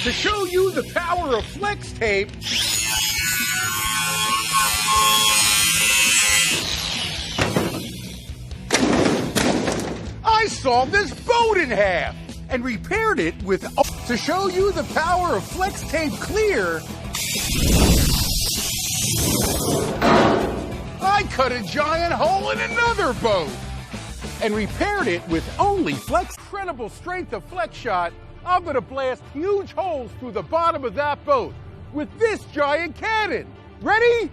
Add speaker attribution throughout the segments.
Speaker 1: To show you the power of flex tape, I sawed this boat in half and repaired it with. To show you the power of flex tape clear, I cut a giant hole in another boat and repaired it with only flex. Incredible strength of flex shot, I'm gonna blast huge holes through the bottom of that boat with this giant cannon. Ready?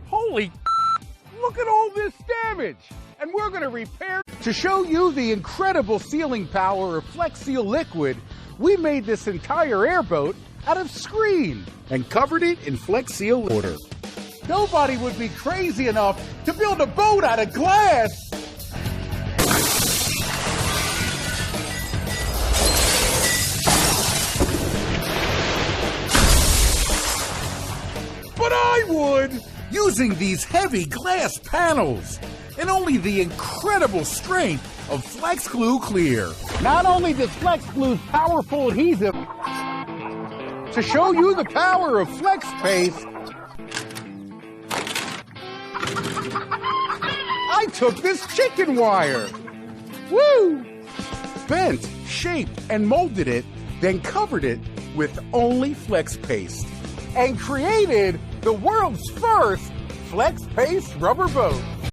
Speaker 1: Holy, look at all this damage! And we're gonna repair. To show you the incredible sealing power of Flex Seal liquid, we made this entire airboat out of screen and covered it in Flex Seal water. Nobody would be crazy enough to build a boat out of glass. But I would! Using these heavy glass panels and only the incredible strength of Flex Glue Clear. Not only does Flex Glue's powerful adhesive to show you the power of Flex Paste, I took this chicken wire, bent, shaped, and molded it, then covered it with only Flex Paste and created the world's first Flex Paste rubber boat.